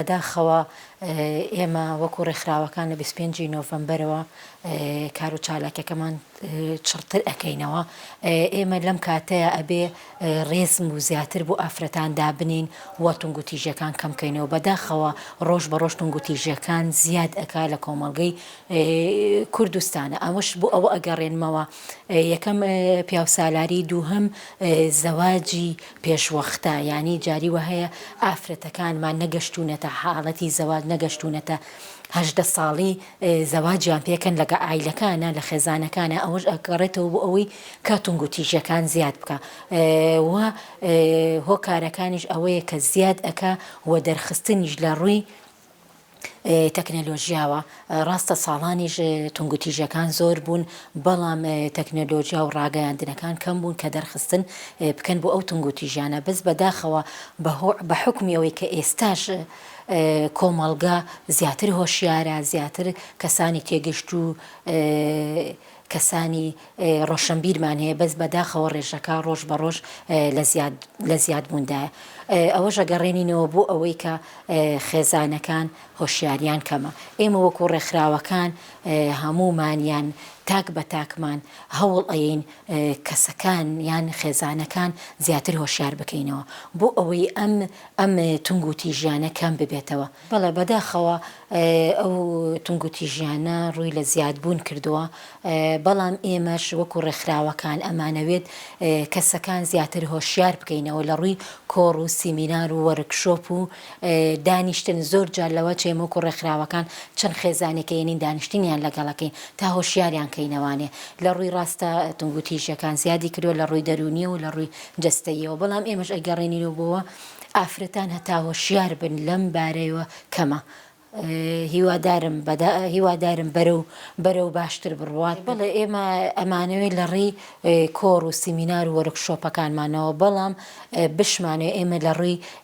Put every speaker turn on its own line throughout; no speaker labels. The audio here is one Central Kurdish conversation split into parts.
بەداخەوە ئێمە وەکو ڕێکخراوەکان لە 25 نۆڤەمبەرەوە کار و چالاکیەکەمان چڕتر ئەەکەینەوە. ئێمە لەم کاتەیە ئەبێ ڕێزم و زیاتر بۆ ئافرەتان دابنین وە تونگوتیژەکان کەمکەینەوە. بەداخەوە ڕۆژ بە ڕۆژ تونگوتیژەکان زیاد ئەکا لە کۆمەڵگەی کوردستانە. ئەوەش بۆ ئەوە ئەگەڕێنمەوە یەکەم پیاوسالاری، دووهەم زەواجی پێشوەختە، ینی جاری وە هەیە ئافرەتەکانمان نەگەشتونەتە حاڵەتی زەواج، نەگەشتونەتە 18 ساڵی زەواجیان پێکەن لەگە ئایلەکانە لە خێزانەکانە. ئەوەش ئەگەڕێتەوە بۆ ئەوەی کە تونگوتیژەکان زیاد بکە و هۆکارەکانیش ئەوەیە کە زیاد ئەکا و دەرخستنیش لە ڕووی تەکنەلۆژیاوە. ڕاستە ساڵانیش تونگوتیژەکان زۆر بوون، بەڵام تەکنەلۆژیا و ڕاگەیاندنەکان کەم بوون کە دەرخستن بکەن بۆ ئەو تونگوتیژانە. بەس بەداخەوە بە حکمی ئەوەی کە ئێستاش کۆمەڵگا زیاتر هۆشیارە، زیاتر کەسانی تێگەشت و کەسانی ڕۆشنبیرمان هەیە، بەس بەداخەوە ڕێژەکە ڕۆژ بە ڕۆژ لە زیادبووندایە. ئەوەش ئەگەڕێنینەوە بۆ ئەوەی کە خێزانەکان هۆشیاریان کەمە. ئێمە وەکو ڕێکخراوەکان هەمومانیان تاک بە تاکمان هەوڵ ئەین کەسەکان یان خێزانەکان زیاتر هۆشیار بکەینەوە بۆ ئەوەی ئەم تونگوتیژیانە کەم ببێتەوە. بەڵێ بەداخەوە ئەو تونگوتیژیانە ڕووی لە زیادبوون کردووە، بەڵام ئێمەش وەکو ڕێکخراوەکان ئەمانەوێت کەسەکان زیاتر هۆشیار بکەینەوە لە ڕووی کۆڕ و سیمینار و وەرکشۆپ و دانیشتن. زۆر جار لەوە چێمە وەکو ڕێکخراوەکان چەند خێزانێکەیەنین دانیشتنیان لەگەڵەکەین تا هۆشیاریان کەینەوەوانێ. لە ڕووی ڕاستە تونگوتیژەکان زیادی کردووە لە ڕووی دەرونیە و لە ڕووی جەستەییەوە، بەڵام ئێمەش ئەگەڕێنینەوە بۆەوە ئافرەتان هەتا هۆشیار بن لەم بارەیەوە کەمە. هیوادارم بەرەو باشتر بڕوات. بەڵێ ئێمە ئەمانەوێت لە ڕێی کۆڕ و سیمینار و وەرکشۆپەکانمانەوە، بەڵام بشمانێ ئێمە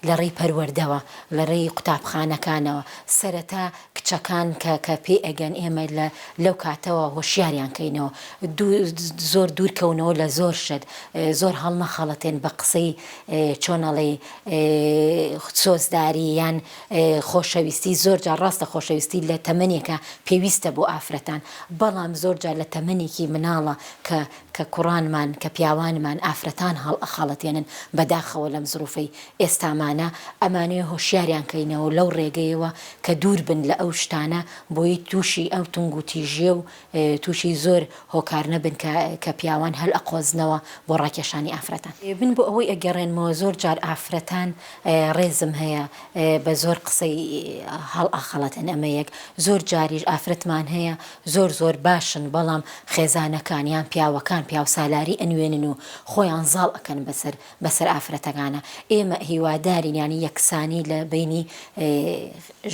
لە ڕێی پەروەردەوە، لە ڕێی قوتابخانەکانەوە سەرەتا کچەکان کە پێ ئەگەن ئێمە لەو کاتەوە هۆشیاریان کەینەوە، زۆر دوورکەونەوە لە زۆر شت، زۆر هەڵ نەخەڵەتێن بە قسەی چۆنەڵێ سۆزداری یان خۆشەویستی. زۆر جار ڕاستە خۆشەویستی لە تەمەنێکە پێویستە بۆ ئافرەتان، بەڵام زۆر جار لە تەمەنێکی مناڵە کە کوڕانمان کە پیاوانمان ئافرەتان هەڵ ئەخەڵەتێنن بەداخەوە لەم زروفەی ئێستامانە. ئەمانەیە هۆشیاریان کەینەوە لەو ڕێگەیەوە کە دوور بن لە ئەو شتانە بۆی تووشی ئەو تونگوتیژیە و تووشی زۆر هۆکار نەبن کە پیاوان هەل ئەقۆزنەوە بۆ ڕاکێشانی ئافرەتان. بن بۆ ئەوەی ئەگەڕێنمەوە زۆر جار ئافرەتان ڕێزم هەیە بە زۆر قسەی هەڵ ئەخەڵەتن. ئەمە یەک. زۆر جاریش ئافرەتمان هەیە زۆر باشن، بەڵام خێزانەکانیان پیاوەکان پیاوسالاری ئەنوێنن و خۆیان زاڵ ئەکەن بەسەر ئافرەتەکانە. ئێمە هیوادارین ینی یەکسانی لە بینی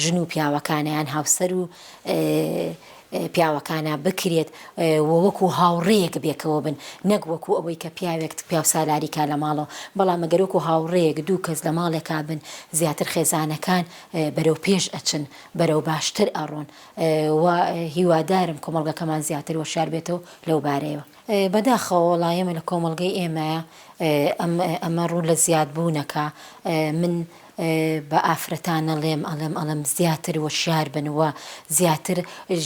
ژن و پیاوەکانیان هاوسەر و پیاوەکانە بکرێت وەکو هاوڕێیەک بێکەوە بن، نەک وەکو ئەوەی کە پیاوێک پیاوسالاری کا لە ماڵەوە، بەڵام ئەگەر وەکو هاوڕێیەک دوو کەس لە ماڵێکا بن زیاتر خێزانەکان بەرەو پێش ئەچن، بەرەو باشتر ئەڕۆن و هیوادارم کۆمەڵگەکەمان زیاتر هۆشیار بێتەوە لەو بارەیەوە. بەداخەوە وەڵایەمە لە کۆمەڵگەی ئێمەیە ئەمە ڕوو لە زیادبوونەکە. من بە ئافرەتانە ئەڵێم زیاتر وەشیار بنوە، زیاتر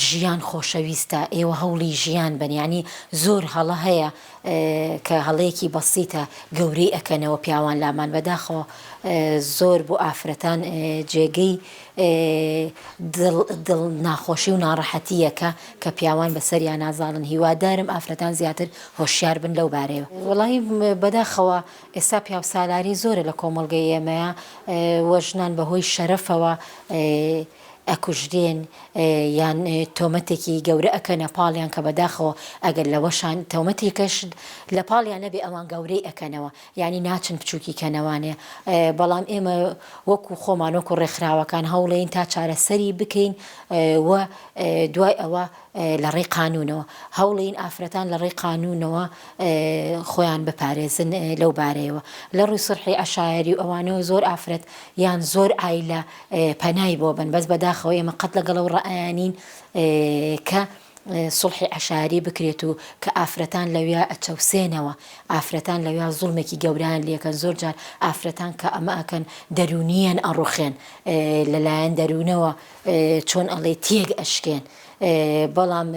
ژیان خۆشەویستە، ئێوە هەوڵی ژیان بن، ینی زۆر هەڵە هەیە کە هەڵەیەکی بەسیتە گەورەی ئەکەنەوە پیاوان لامان. بەداخەوە زۆر بۆ ئافرەتان جێگەی دڵ ناخۆشی و ناڕەحەتیەکە کە پیاوان بەسەریان نازاڵن. هیوادارم ئافرەتان زیاتر هۆشیار بن لەو بارەیەوە. وەڵی بەداخەوە ئێستا پیاوسالاری زۆرە لە کۆمەڵگەی ئێمەیە، وەژنان بەهۆی شەرەفەوە ئەکوژدێن یان تۆمەتێکی گەورە ئەکەنە پاڵیان کە بەداخەوە ئەگەر لەوەشان تۆمەتێکەش لە پاڵیان نەبێ ئەوان گەورەی ئەکەنەوە، ینی ناچن بچووکی کەنەوانێ. بەڵام ئێمە وەکو خۆمان وەکو ڕێکخراوەکان هەوڵێن تا چارەسەری بکەین و دوای ئەوە لە ڕێی قانونەوە هەوڵین ئافرەتان لە ڕێی قانونەوە خۆیان بپارێزن لەو بارەیەوە. لە ڕووی سڕحی عەشایری و ئەوانەوە زۆر ئافرەت یان زۆر ئایلە پەنای بۆ بن، بەس بەداخەوە ئێمە قەت لەگەڵ ئەو ڕائەیانین کە سڵحی عەشاری بکرێت و کە ئافرەتان لەوێ ئەچەوسێنەوە، ئافرەتان لەوێ زوڵمێکی گەوران لێکەن. زۆر جار ئافرەتان کە ئەمە ئەکەن دەرونیەن ئەڕوخێن، لەلایەن دەروونەوە چۆن ئەڵێ تێک ئەشکێن. بەڵام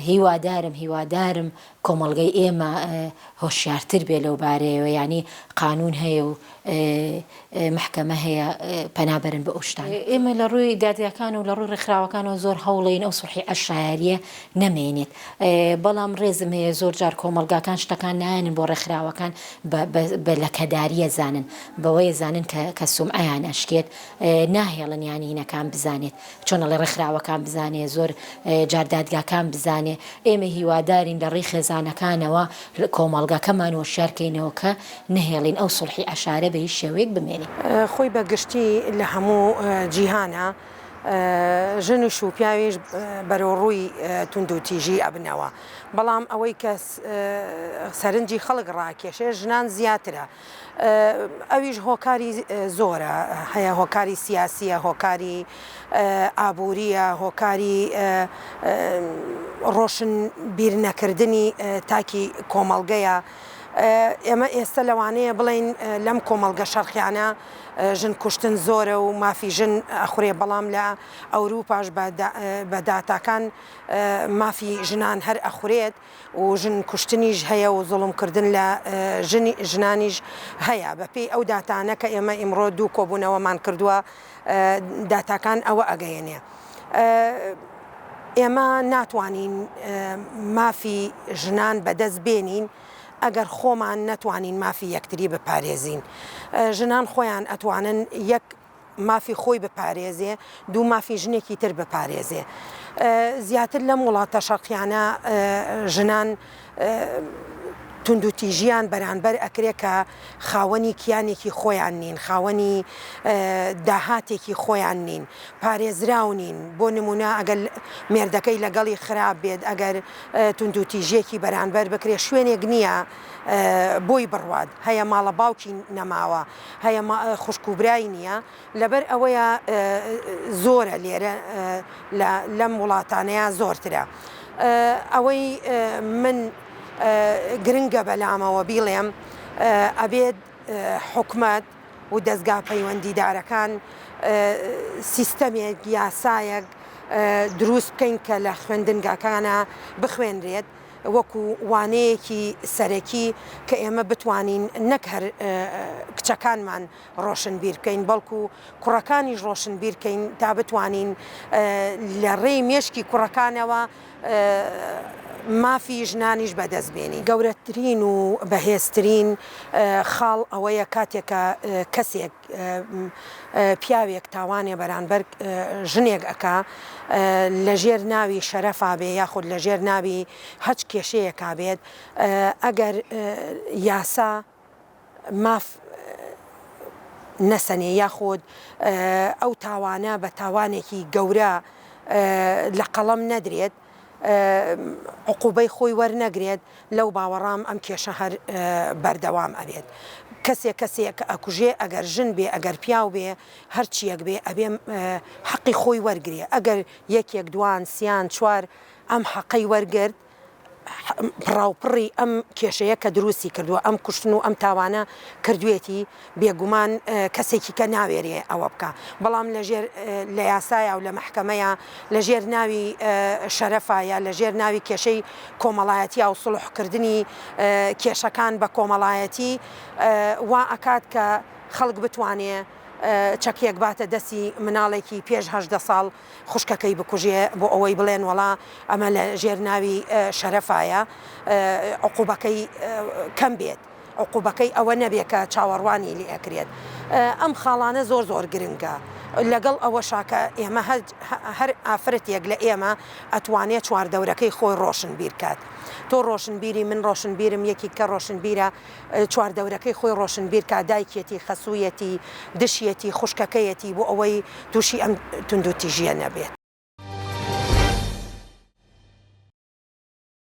هیوادارم کۆمەڵگەی ئێمە هۆشیارتر بێ لەو بارەیەوە، ینی قانون هەیە و محکەمە هەیە پەنابەرن بە ئەو شتانە. ئێمە لە ڕووی دادگاکان و لە ڕووی ڕێکخراوەکانەوە زۆر هەوڵین ئەو سڵحی عەشایریە نەمێنێت، بەڵام ڕێزم هەیە زۆر جار کۆمەڵگاکان شتەکان نایەنن بۆ ڕێکخراوەکان بە لەکەداریە زانن، بەوەیە زانن کە سومعەیان ئەشکێت، ناهێڵن یانی هینەکان بزانێت، چۆن ئەڵێ ڕێکخراوەکان بزانێ، زۆر جار دادگاکان بزانێ. ئێمە هیوادارین لە ڕێی خێزانەکانەوە کۆمەڵگاکەمان وەشارکەینەوە کە نهێڵین ئەو سڵحی عەشارە بە هیچ شێوەیەک بمێنێ.
خۆی بە گشتی لە هەموو جیهانە ژنش و پیاویش بەرەو ڕووی توندوتیژی ئەبنەوە، بەڵام ئەوەی کە سەرنجی خەڵک ڕاکێشێ ژنان زیاترە. ئەویش هۆکاری زۆرە، هەیە هۆکاری سیاسیە، هۆکاری ئابووریە، هۆکاری ڕۆشن بیر نەکردنی تاکی کۆمەڵگەیە. ئێمە ئێستا لەوانەیە بڵین لەم کۆمەڵگە شەرقیانە ژن کوشتن زۆرە و مافی ژن ئەخورێ، بەڵام لە ئەوروپاش بە داتاکان مافی ژنان هەر ئەخورێت و ژن کوشتنیش هەیە و زوڵمکردن لە ژنانیش هەیە. بەپێی ئەو داتانە کە ئێمە ئیمڕۆ دوو کۆبوونەوەمان کردووە داتاکان ئەوە ئەگەیەنێ. ئێمە ناتوانین مافی ژنان بەدەست بێنین ئەگەر خۆمان نەتوانین مافی یەکتری بپارێزین. ژنان خۆیان ئەتوانن یەک مافی خۆی بپارێزێ، دوو مافی ژنێکی تر بپارێزێ. زیاتر لەم وڵاتە شەرقیانە ژنان توندوتیژیان بەرامبەر ئەکرێ کە خاوەنی کیانێکی خۆیان نین، خاوەنی داهاتێکی خۆیان نین، پارێزراو نین. بۆ نمونە ئەگەر مێردەکەی لەگەڵی خراپ بێت، ئەگەر توندوتیژیەکی بەرامبەر بکرێ، شوێنێک نییە بۆی بڕوات، هەیە ماڵە باوکی نەماوە، هەیە خوشکوبرایی نییە. لەبەر ئەوەیە زۆرە لێرە لەم وڵاتانەیە زۆرترە. ئەوەی من گرنگە بەلامەوە بیڵێم، ئەبێت حکومەت و دەستگا پەیوەندیدارەکان سیستەمێک یاسایەک دروست بکەین کە لە خوێندنگاکانە بخوێنرێت وەکو وانەیەکی سەرەکی کە ئێمە بتوانین نەک هەر کچەکانمان ڕۆشنبیر بکەین، بەڵکو کوڕەکانیش ڕۆشنبیر بکەین تا بتوانین لە ڕێی مێشکی کوڕەکانەوە مافی ژنانیش بەدەست بێنی. گەورەترین و بەهێزترین خاڵ ئەوەیە کاتێکە کەسێک پیاوێک تاوانێ بەرامبەر ژنێک ئەکا لەژێر ناوی شەرەفا بێ یاخود لەژێر ناوی هەچ کێشەیەکا بێت، ئەگەر یاسا ماف نەسەنێ یاخود ئەو تاوانە بە تاوانێکی گەورە لە قەڵەم نەدرێت، عقوبەی خۆی وەرنەگرێت، لەو باوەڕام ئەم کێشە هەر بەردەوام ئەبێت. کەسێک ئەکوژێ، ئەگەر ژن بێ، ئەگەر پیاو بێ، هەرچیەک بێ، ئەبێ حەقی خۆی وەرگێ. ئەگەر یەکێک دوان سیان چوار ئەم حەقەی وەرگرت، پڕاوپڕی ئەم کێشەیە کە دروستی کردووە، ئەم کوشتن و ئەم تاوانە کردوێتی، بێگومان کەسێکی کە ناوێرێ ئەوە بکە. بەڵام لەژێر لە یاسایە و لە محکەمەیە لەژێر ناوی شەرەفایە، لەژێر ناوی کێشەی کۆمەڵایەتی و سڵحکردنی کێشەکان بە کۆمەڵایەتی وا ئەکات کە خەڵک بتوانێ چەکێک باتە دەستی مناڵێکی پێش 18 ساڵ خوشکەکەی بکوژێ بۆ ئەوەی بڵێن وەڵا ئەمە لە ژێر ناوی شەرەفایە، عقوبەکەی کەم بێت، عقوبەکەی ئەوە نەبێت کە چاوەڕوانی لێ ئەکرێت. ئەم خاڵانە زۆر زۆر گرنگە. لەگەڵ ئەوە شاکە ئێمە هەر ئافرەتێک لە ئێمە ئەتوانێت چواردەورەکەی خۆی ڕۆشنبیر کات. تۆ ڕۆشنبیری من ڕۆشنبیرم، یەکی کە ڕۆشنبیرە چواردەورەکەی خۆی ڕۆشنبیر کا، دایکێتی، خەسوویەتی، دشیەتی، خوشکەکەیەتی، بۆ ئەوەی تووشی ئەم توندوتیژیە نەبێت.